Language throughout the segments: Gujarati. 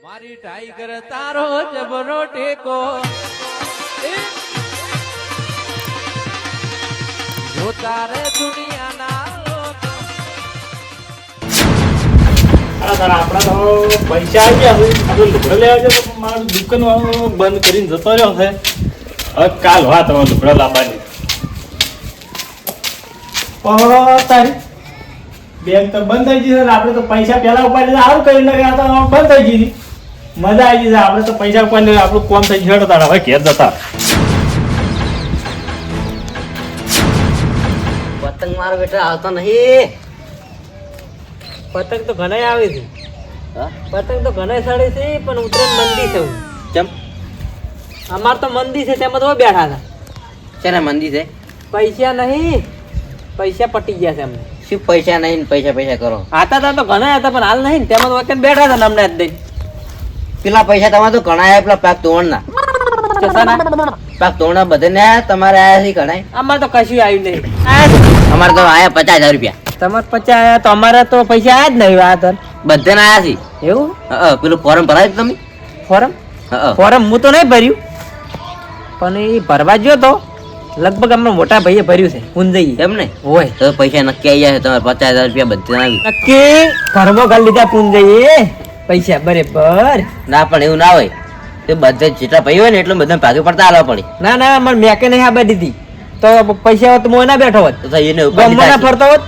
મારી ટાઈગર તારો જબરો ટેકો જો તારે દુનિયાના લોકો આપડા તો પૈસા આવી ગયા છે. આપણે લુગડા લેવા છે તો મારું દુકાન વાળો બંધ કરીને જતો રહ્યો છે. હવે કાલ વાત હવે લુગડા લાવવાની. તારી બેંક તો બંધ થઈ ગઈ છે. આપણે તો પૈસા પેલા ઉપાડી સારું કરી નાખ્યા તો બંધ થઈ ગઈ. મજા આવી ગઈ છે. આપણે તો પૈસા ઉપાડી આપણું કોમ થઈ ગયું હતા. હવે ઘેર જતા પતંગ મારો બેટા આવતો નહીં. પતંગ તો ઘણા આવે છે. પતંગ તો ઘણા સડે છે પણ ઉત્તરાયણ મંદી છે. ચમ અમાર તો મંદી છે તેમાં તો બેઠા હતા. છે ને મંદી છે. પૈસા નહીં, પૈસા પટી ગયા છે અમને. શું પૈસા નહીં ને પૈસા કરો? હતા તો ઘણા હતા પણ હાલ નહીં. તેમાં તો વખત બેઠા હતા ને અમને જ દઈ. પેલા પૈસા તમારે તો ઘણા આવ્યા. પેલા પાક તોડના પાક તોડના બધે ને આયા. તમારે આયા છે ઘણા? અમારે તો કશું આવ્યું નહીં. અમારે તો આયા 50,000 રૂપિયા. તમારે 50 આયા તો અમારે તો પૈસા આયા જ નહીં. આ તો બધે ના આયા છે. એવું પેલું ફોર્મ ભરાયું તમે? ફોરમ ફોરમ હું તો નહીં ભર્યું પણ એ ભરવા ગયો તો લગભગ અમારા મોટા ભાઈએ ભર્યું છે. પૂંજઈ એમ ને હોય તો પૈસા નક્કી આવી જાય. તમારે 50,000 રૂપિયા બધે આવી. નક્કી ઘરમાં ઘર લીધા પૂંજઈ પૈસા બરેબર. ના પણ એવું ના હોય. તે બધે જેટલા ભાઈ હોય ને એટલું બધા ભાગે પડતા આલવા પડે. ના ના મારે મેકે નહીં આ દીધી તો પૈસા હોત હું ના બેઠો હોત. તો એને ગામમાં ના ફરતો હોત.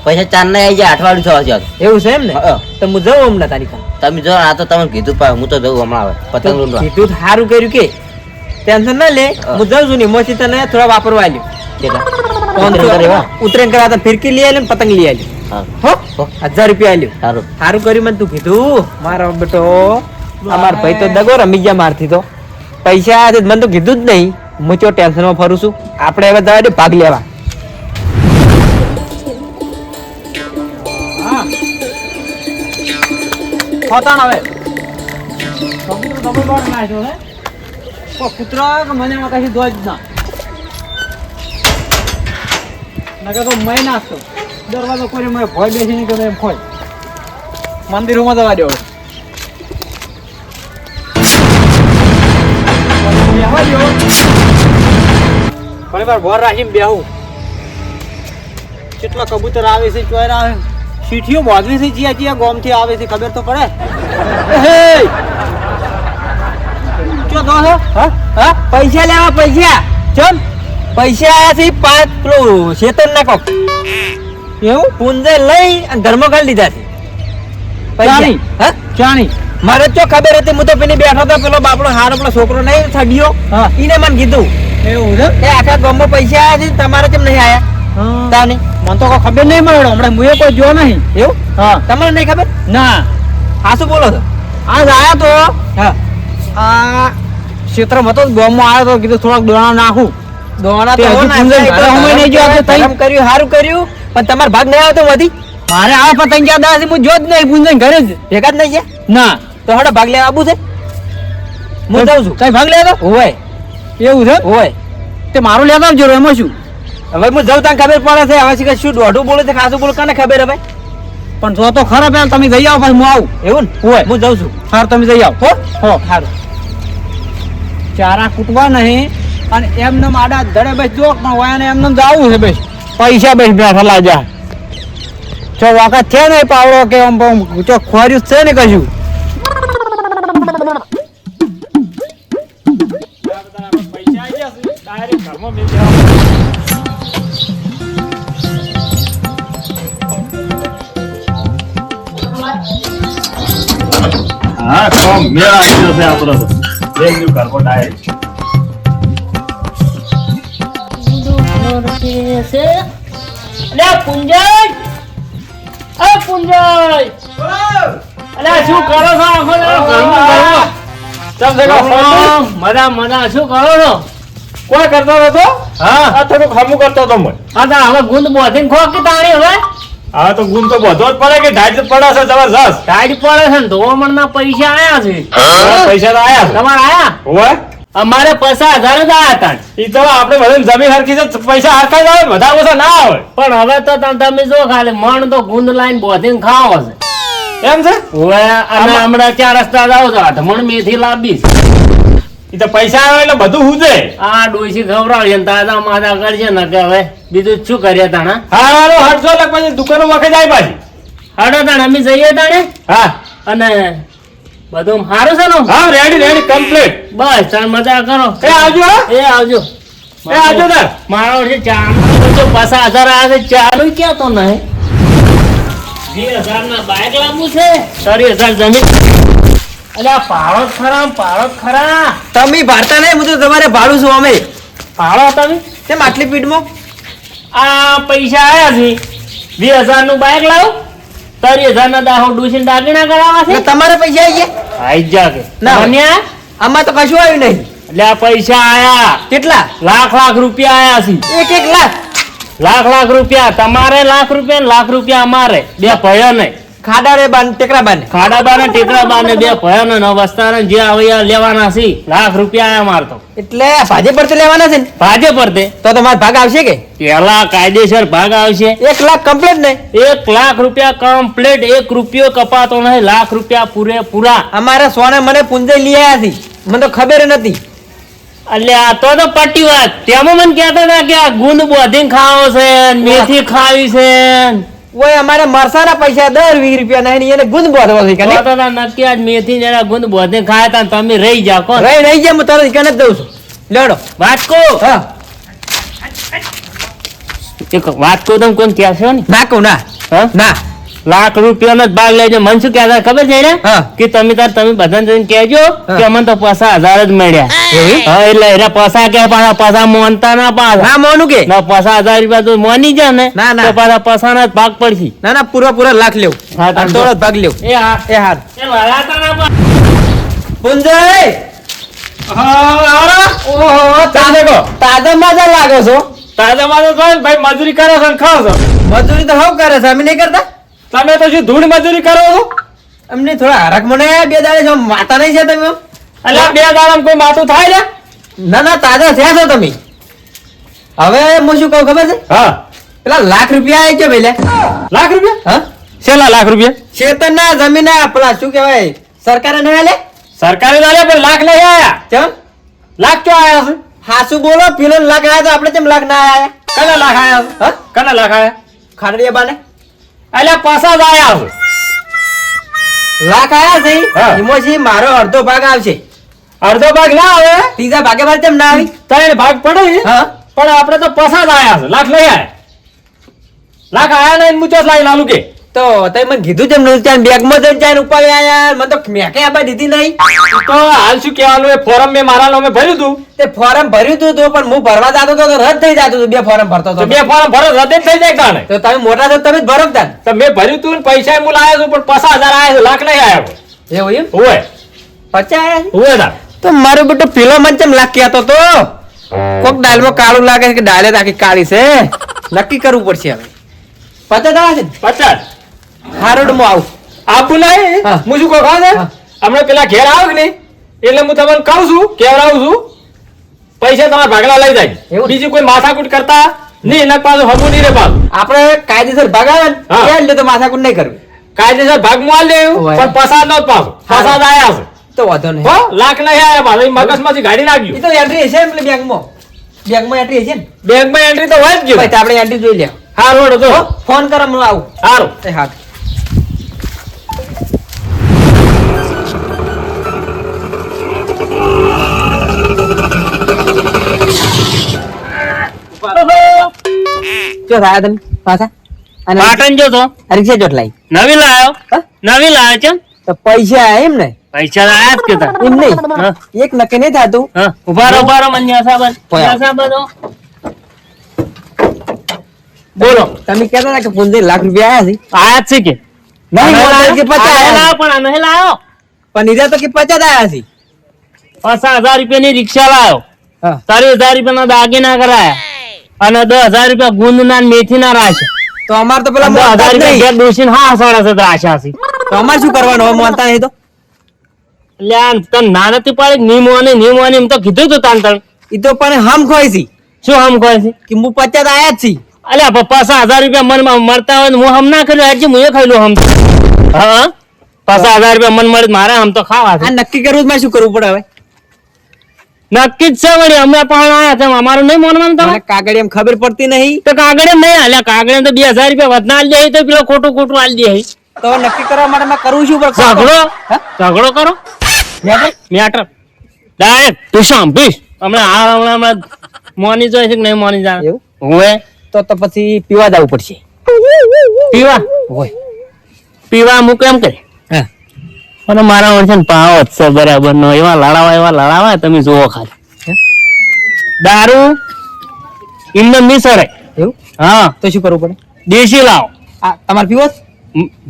પૈસા ચાર ના આવી જાય. 8 વાળું 6 વાગે. એવું છે એમ ને? તો હું જાઉં હમણાં તારીખ. તમે જો આ તો તમે કીધું પા હું તો જઉં હમણાં. હવે પતંગ લૂંટવા. કીધું સારું કર્યું કે ટેન્શન ના લે. હું જાઉં છું ને મોસી તને થોડા વાપરવા આવ્યું. ઉતરેન કરા તો ફિરકી લઈ આવ્યું ને પતંગ લઈ આવ્યું. હો 1000 રૂપિયા આવ્યું. સારું સારું કર્યું મને તું કીધું. મારો બેટો અમાર ભાઈ તો દગો રમી ગયા મારથી તો પૈસા આયા મને તો કીધું જ નહીં. હું ચો ટેન્શનમાં ફરું છું. આપણે હવે જવા દે ભાગ લેવા. ખોતાણ હવે કૂતરો કે મને કશું દોજ ના નકર તો મેં નાખતો દરવાજો કરી મેં ભોય બેસી નહીં કરે એમ ખોય મંદિરોમાં જવા દેવો. ઘણી વાર ભોર રાખીને બેહું. કેટલા કબૂતર આવે છે ચોર આવે સીઠીઓ બાંધવી છે. જ્યાં જ્યાં ગોમ થી આવે છે ખબર તો પડે. ચો દો હા હા પૈસા લેવા પૈસા ચલ પૈસા આયા છે 5 પેલું શેતન ના કોક એવું પૂંજે લઈ અને ઘરમાં કાઢી લીધા છે પૈસા. હા ચાણી મારે તો ખબર હતી. હું તો પેલી બેઠો હતો પેલો બાપડો હારો પેલો છોકરો નહીં થડિયો ઈને મને કીધું એવું છે એ આખા ગામમાં પૈસા આયા છે તમારે કેમ નહીં આયા? તાની મને તો કોઈ ખબર નહીં મળ્યો. હમણાં મુએ કોઈ જો નહીં. એવું હા તમને નહીં ખબર? ના હા શું બોલો છો? આજ આયા તો હા આ ક્ષેત્રમાં હતો ગામમાં આવ્યો તો કીધું થોડાક દોણા નાખું. દોણા તો કર્યું સારું કર્યું પણ તમારો ભાગ નહીં આવતો વધી. મારે આ પતંગ ક્યાં દાડા હું જો જ નહીં પૂંજન ઘરે જ ભેગા જ નહીં છે. ના તો હડો ભાગ લેવા આવું છે. હું જાઉં છું. કઈ ભાગ લેવા હોય એવું છે હોય તે મારું લેતા આવજો. એમાં શું હવે હું જાઉં ત્યાં ખબર પડે છે. હવે શું દોઢું બોલે છે ખાસું બોલે કાને ખબર હવે પણ જો તો ખરા પેલા તમે જઈ આવો પછી હું આવું. એવું ને હોય હું જાઉં છું. સારું તમે જઈ આવો હો સારું. ચારા કૂટવા નહીં અને એમને આડા ધડે બેસ જો પણ હોય ને એમને જવું છે બેસ પૈસા બેસ બેઠા લાજા જો વખત છે ને પાવડો કે આમ જો ખોર્યું છે ને કશું. પૈસા આવી ગયા છે. ડાયરેક્ટ ઘરમાં મેં જવા. હા કોમ મેળા આવી જશે આપણો તો. બેંક ઘરમાં ડાયરેક્ટ શું કરો છો? કોઈ કરતો નતો. હા થોડું ખામું કરતો હતો મને. હવે ગુંદ બોધીને ખો કે તાણી હવે હા તો ગુણ તો બધો જ પડે કે ઢાઈ પડે છે જબરજસ્ત. ટાઈટ પડે છે ને ધોવમણ ના પૈસા આયા છે. પૈસા તો આયા તમારે આયા? હોય અમારે 50,000 જ આયા હતા. ઈ તો આપણે બધાને જમીન હરખી છે પૈસા હરખા જ આવે બધા ઓછા ના આવે. પણ હવે તો તમે જો ખાલી મણ તો ગુંદ લાઈન બોધીને ખાવો છે. એમ છે ઓવે અને હમણાં 4 રસ્તા જાવ છો અધમણ મેથી લાવીશ એ તો પૈસા આવે એટલે બધું હુજે. આ ડોસી ખવડાવીએ ને તાજા માજા કરશે ને કે હવે બીજું શું કરીએ તાણા હાલો હટજો એટલે પછી દુકાનો વખત જાય પાછી. હાડો તાણ અમે જઈએ તાણે હા અને બધું સારું છે ને હા રેડી કમ્પ્લીટ. બસ તાણ મજા કરો એ આવજો હો. એ આવજો એ આવજો તાર. મારો છે ચા જો 5000 આવે છે ચાલુ ક્યાં તો નહીં 20000 ના બાઇક લાવવું છે 30000 જમીન અલ્યા પાળો ખરા તમે ભારતા નહીં, હું તો તમારે ભાડું છું. અમે પાળો તમે કેમ આટલી સ્પીડમાં? આ પૈસા આયા છે 20000 નું બાઇક લાવ 30000 ના દાહો ડૂસીને દાગીના કરાવવા છે એટલે તમારે પૈસા આવી ગયા? આઈ જા કે ના. માન્યા? આમાં તો કશું આવ્યું નહીં. એટલે આ પૈસા આયા કેટલા? લાખ રૂપિયા આયા છે 1 લાખ. લાખ રૂપિયા તમારે લાખ રૂપિયા ને લાખ રૂપિયા અમારે બે ભયો ને ખાડા રે બાન ટેકરા બાન. ખાડા બાને ટેકરા બાને બે ભયો ને વસ્તાને જે આવે એ લેવાના છે લાખ રૂપિયા આયા માર તો એટલે ભાજે પડતે લેવાના છે ને? ભાજે પડતે તો તમારો ભાગ આવશે કે? પેલા કાયદેસર ભાગ આવશે 1 લાખ કમ્પ્લીટ નહીં? 1 લાખ રૂપિયા કમ્પ્લીટ 1 રૂપિયો કપાતો નહીં લાખ રૂપિયા પૂરેપૂરા અમારા સોને મને પુંજઈ લઈ આવ્યા છે, મને તો ખબર નથી. એટલે આ તો પટ્ટી વાત તેમાં મને કહેતા હતા કે આ ગુંદ બોધીને ખાવો છે મેથી ખાવી છે ઓય અમારે મરસાના પૈસા 10-20 રૂપિયા નહીં, એને ગુંદ બોધવો છે કે તો તો નક્કી આજ મેથી જરા ગુંદ બોધીને ખાયા તા ને તમે રહી જાઓ કોણ રહી જાય. હું તરત ઈકન જ દઉં છું. લેડો. વાતકો હા એક વાતકો તમે કોણ કહેશો ને ના કહું ના. હા ના લાખ રૂપિયાનો જ ભાગ લેજો મને શું કહેતા ખબર છે ને હા. કે તમે બધાને જઈને કહેજો હા. કે અમને તો 50,000 જ મળ્યા એવું? હા એટલે એરા પૈસા કે પાછા પૈસા મોનતા ના પાછા ના મોનું કે? ના 50,000 રૂપિયા તો મોની જાય ને ના, ના. તો પાછા પૈસાના જ ભાગ પડશે ના ના પૂરા લાખ લેવું. હા, તમે થોડો જ ભાગ લેવું. એ હા એ હાર એ વળાતા ના પા- પુંજઈ ઓહો તાજા મજા લાગો છો. તાજા મારો તો ભાઈ મજૂરી કરો છો ને ખાઓ છો. મજૂરી તો હવ કરે છે, અમે નહીં કરતા. તમે તો શું ધૂળ મજૂરી કરો છો? અમને થોડા હરખ મને 2 દાડે જો માતા નહીં છે તમે. એટલે 2 દાડામાં કોઈ માથું થાય ને? ના ના તાજા થયા છો તમે. હવે હું શું કહું ખબર છે? હા પેલા લાખ રૂપિયા આવી છે પેલે. લાખ રૂપિયા? હા છેલ્લા લાખ રૂપિયા શેતરના જમીન પેલા શું કહેવાય સરકારે નહીં આલે? સરકારી દાડે પણ લાખ નહીં આયા. ચમ લાખ ક્યાં આયા છે? હાસુ બોલો, પેલો લાખ આયા તો આપણે કેમ લાખ ના આયા? કના લાખ આયા છે? હા કના લાખ આયા? ખાડડિયા બાને એટલે 50 આયા છે. લાખ આયા છે. હા. એમાંથી મારો અડધો ભાગ આવશે. અડધો ભાગ ના આવે, ત્રીજા ભાગે મારે કેમ ના આવી? 3 ભાગ પડે. હા પણ આપણે તો 50 આયા છે, લાખ નહીં આયા. લાખ આયા નહીં મુચો લાઈ લાલુ કે તો તમે મને કીધું તેમ નતું ત્યાં બેગમાં જઈને જાય ઉપાડી આયા. મને તો મેકે આબા દીધી નહીં. તો હાલ શું કહેવાનું, એ ફોરમ મેં મારા નામે ભર્યું હતું. તે ફોર્મ ભર્યું તું તો પણ હું ભરવા જતો તો રદ થઈ જતું હતું. 2 ફોર્મ ભરતો તો તો 2 ફોરમ ભરો રદ જ થઈ જાય કાણે. તો તમે મોટા છો તમે જ ભરો તાન. તો મેં ભર્યું તું ને પૈસા હું લાયો છું, પણ 50,000 આયા છે, લાખ નહીં આયા. એવું એમ? ઓય 50 આયા છે? ઓય ના તો મારો બેટો પેલો મને કેમ લાખ કહેતો તો કોક દાલમાં કાળું લાગે છે કે દાલે તો આખી કાળી છે. નક્કી કરવું પડશે હવે. 50 આયા છે ને? 50 હારોડ આવું. આપું નહીં. હા. હું શું કહું ખબર છે? હા. હમણાં પેલા ઘેર આવો કે નહીં એટલે હું તમને કહું છું, કેવડાવું છું, પૈસા તમારા ભાગલા લઈ જાય. એવું? બીજી કોઈ માથાકૂટ કરતા નહીં, એના પાછું હમું નહીં રે પાછું. આપણે કાયદેસર ભાગ આવે ને હા. એ જ લે તો માથાકૂટ નહીં કરવી. કાયદેસર ભાગ માં લેવું, ઓય. પણ પસાદ નો જ પાછું. હા. પસાદ આયા છે. તો વાંધો નહીં. હો, લાખ નહીં આયા પાછું. મગજમાંથી ગાડી એ નાખ્યું. તો એન્ટ્રી હશે ને પેલી બેંકમાં એન્ટ્રી હશે ને? બેંકમાં એન્ટ્રી તો હોય જ ગયું. ભાઈ તો આપણે એન્ટ્રી જોઈ લે. હા રોડ જો ફોન કરો હું આવું. સારું. એ હા જો થાય તમે પાછા અને પાટણ જો તો રિક્ષા ચોટ લાઈ. નવી લાયો હા? નવી લાયો છે તો પૈસા એમ ને પૈસા તો આયા જ કેતા એમ નહીં હા. એક નક્કી નહીં થતું. હા ઉભા રહો મને સાબન પોયા. સાબન બોલો તમે કહેતા હતા કે 15 લાખ રૂપિયા આયા છે. આયા જ છે કે નહીં બોલતા કે 50 આ આયા લાયો પણ આ નહીં લાયો પણ ઈરા તો કે 50 આયા છે. 50,000 રૂપિયાની રિક્ષા લાયો હા 30,000 રૂપિયાના દાગીના કરાયા અને 10,000 રૂપિયા ગુંદના ને મેથીના રાખ્યા તો અમાર તો પેલા 10,000 મોહતાજ રૂપિયા નહીં. ઘેર ડોશીને હા સડા રાખ્યા છે તો અમાર શું કરવાનું હવે મોનતા નહીં તો? એટલે આ તને ના નથી પાડી નીમો એમ તો કીધું તું તાન તણ ઈ તો પણ હમ ખોઈ છે શું હમ કહે છે કે હું 50 આયા જ છી. અલ્યા 50,000 રૂપિયા મનમાં મળતા હોય ને હું હમ ના કર્યું આજે હું એ ખાઈ લો હમ તો. હા 50,000 રૂપિયા મન મળે મારે આમ તો ખાવા છે. આ નક્કી કરવું તો મારે શું કરવું પડે હવે? નક્કી જ છે વળી અમે પણ આયા છે અમારું નહીં માનવાનું મને તમે કાગળ એમ ખબર પડતી નહીં. તો કાગળે નહીં હાલ્યા કાગળે તો 2,000 રૂપિયા વધના આલી દે તો પેલો ખોટું આલી દે તો હવે નક્કી કરવા માટે મેં કરવું શું પડે? ઝઘડો હા? ઝઘડો કરો મેટર ડાયરેક્ટ તું પીશ હમણાં મોની જાય છે કે નહીં મોની જાય એવું? હોય તો પછી પીવા જવું પડશે. પીવા હોય. પીવા મૂકે એમ કરે હા. અને મારા વચ્ચે ને ભાવ જ છે બરાબર નો એવા લડાવા તમે જુઓ ખાલી દારૂ ઇન્દમ મિસરે એવું? હા તો શું કરવું પડે? દેશી લાવો આ તમારે પીવો છે?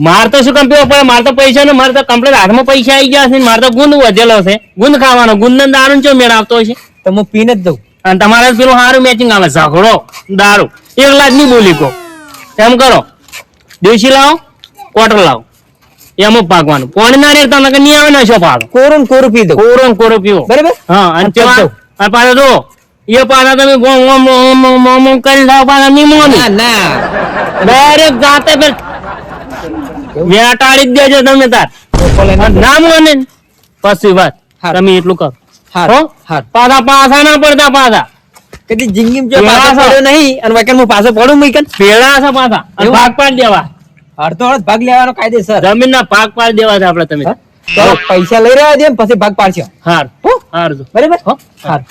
માર તો શું કામ પીવો પડે મારે તો પૈસા ને મારે તો કમ્પ્લીટ હાથમાં પૈસા આવી ગયા છે ને મારે તો ગુંદ વધેલો છે ગુંદ ખાવાનો ગુંદ ને દારૂ ચો મેળ આવતો હશે તો હું પીને જ દઉં. અને તમારે પેલું સારું મેચિંગ આવે ઝઘડો દારૂ એકલા જ નહીં બોલી કો એમ કરો દેશી લાવો ક્વાર્ટર લાવો એમાં પાકવાનું પોણી ના રેડતા નકર નહીં આવે ને શો પાડો કોરું ને કોરું પી દઉં. કોરો પીવો બરાબર? હા અને અને આ પાછા જો એ પાછા તમે ગોમ કરી જાવ પાછા નહીં મોની ના ના. ડાયરેક્ટ જાતે પેલ વેટાડી જ દેજો તમે તાર અને ના મોને ને પછી વાત હારું. તમે એટલું કરો હારું, હો? હારું. પાછા ના પડતા પાછા કદી જિંદગીમાં જો પેલા પાછો છે. પડ્યો નહીં અને વૈકન હું પાછો પડું મૈકન. પેલા છે પાછા અને એવું? ભાગ પાડી દેવા અડધો અડધ ભાગ લેવાનો કાયદેસર. જમીન ના ભાગ પાડી દેવા છે આપડે તમે હા? તો પૈસા લઈ રહ્યા છે પછી ભાગ પાડશો. હાર હો? હાર જો બરાબર? હો? હારું.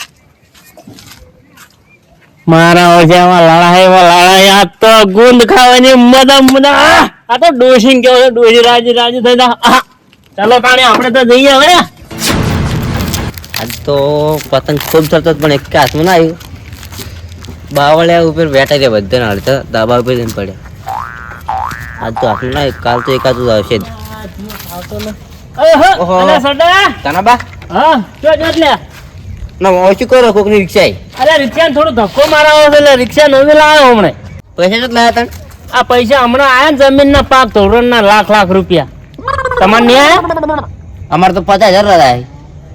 મારા ઓછામાં લડાઈ આ તો ગુંદ ખાવાની મદા આ તો ડોશી કેવો છે ડોશી રાજી થઈ જા ચાલો તાણે આપણે તો જઈએ હવે આજ તો પતંગ ખૂબ ચડતો હતો પણ એક કે હાથમાં ના આવ્યું બાવળિયા ઉપર બેઠા રહ્યા બધા અડધા ધાબા ઉપર જઈને પડ્યા આજ તો હાથમાં ના આવ્યું કાલ તો એકાદું આવશે જ. ઓહો. અલે સડા કાનાબા હા જો જો લે ના ઓછું કરો કોકની રિક્ષા આવી. અરે રિક્ષા થોડો ધક્કો મારાવો છે એટલે રિક્ષા નવી લાવ્યો હમણે પૈસા તો લાયા તા આ પૈસા હમણાં આયા ને જમીન ના પાક ધોરણ ના લાખ રૂપિયા તમારે નહીં આયા અમારે તો 50,000 રહ્યા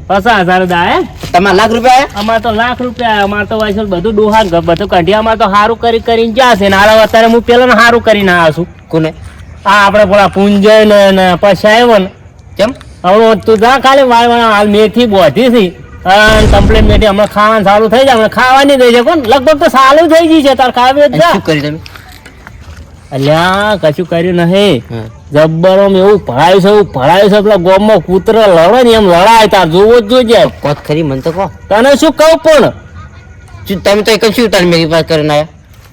50,000 દાય તમારે લાખ રૂપિયા આયા અમારે તો લાખ રૂપિયા અમારે તો વાયસલ બધું ડોહા બધું કઢિયામાં તો સારું કરીને જશે ને હાલ અત્યારે હું પેલા સારું કરીને આવ્યો છું કોને આ આપણે પેલા પુંજય ને પછી આવ્યો ને કેમ હવે તું જા ખાલી વાળવા હાલ મેથી બોધી છે અને કમ્પ્લેટ મેથી હમણાં ખાવાનું સારું થઈ જાય હમણાં ખાવાની થઈ જાય કોણ લગભગ તો સારું થઈ ગઈ છે તાર ખાવી જ અને જા શું કરી તમે અલ્યા કશું કર્યું નહીં હા. જબ્બર આમ એવું ભરાયું છે પેલા ગોમમાં કૂતરો લડે ને એમ લડાય તાર જોવો જ જોજે કોત ખરી મને તો કહો તને શું કહું પણ શું તમે તો એક જ શું તાર મેરી પાસે કરીને આયા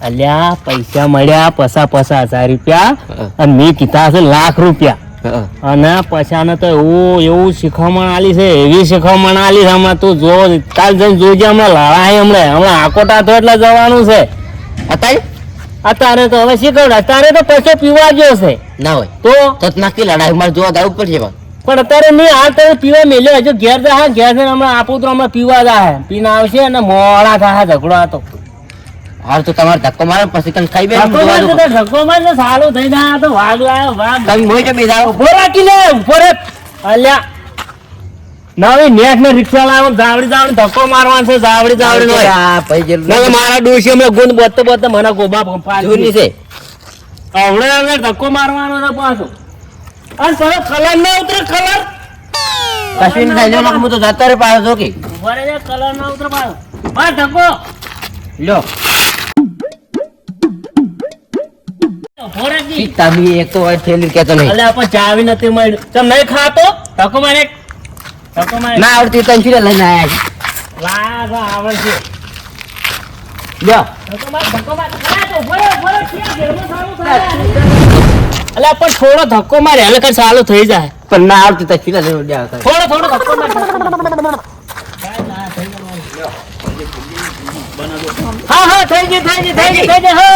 અલ્યા પૈસા મળ્યા 50,000 રૂપિયા હા. અને મેં કીધા છે લાખ રૂપિયા હા. અને પછાને તો એવું શીખવામણ આલી છે એવી શીખવામણ આલી છે હમણાં તું જો કાલ જઈને જોજે હમણાં લડાય હમણાં આકોટા તો એટલે જવાનું છે અત્યારે અત્યારે તો હવે શીખવડ અત્યારે તો પૈસો પીવા ગયો છે ના હોય તો તો નાખી લડાઈ મારે જોવા દાવું પડશે પણ. પણ અત્યારે નહીં હાલ તમે પીવા મેલ્યો હજુ ઘેર જા ઘેર જઈને હમણાં આપું તો હમણાં પીવા જાય પીને આવશે અને મોડા થાય ઝઘડો હતો હાલ તો તમારે ધક્કો મારે પછી કંઈ ખાઈ બે ધક્કો મારશે તો ધક્કો મારશે સારું થઈ જાય આ તો વાઘ લાયો વાઘ તમે મોઈ તો બેસા ઉભો રાખી લે ઉભો રે અલ્યા નવી નેટ ને રિક્ષા લાવો જાવડી ધક્કો મારવાનો છે જાવડી નો ના મારા ડોશી અમે ગુંદ બોતતો મને ગોબા જૂની છે હવે ધક્કો મારવાનો છે પાછો અને પેલો કલર ના ઉતરે કલર કશું નહીં થાય હું તો જતા રે પાછો જો કે ઉભા રે કલર ના ઉતરે પાછો બસ ધક્કો લ્યો ઉભો રાખી તમે એક તો હોય થેલી કહેતો નહીં અલ્યા પણ ચાવી નથી મળી તમે નહીં ખાતો ધક્કો મારે ધક્કો મારે ના આવડતી તને શું લઈને આયા છે? લાગ આવડશે લ્યો અલ્યા પણ થોડો ધક્કો મારે એટલે કઈ ચાલુ થઈ જાય પણ ના આવડતી તને શું લઈને લ્યો થોડો ધક્કો મારે હા થઈ ગઈ હા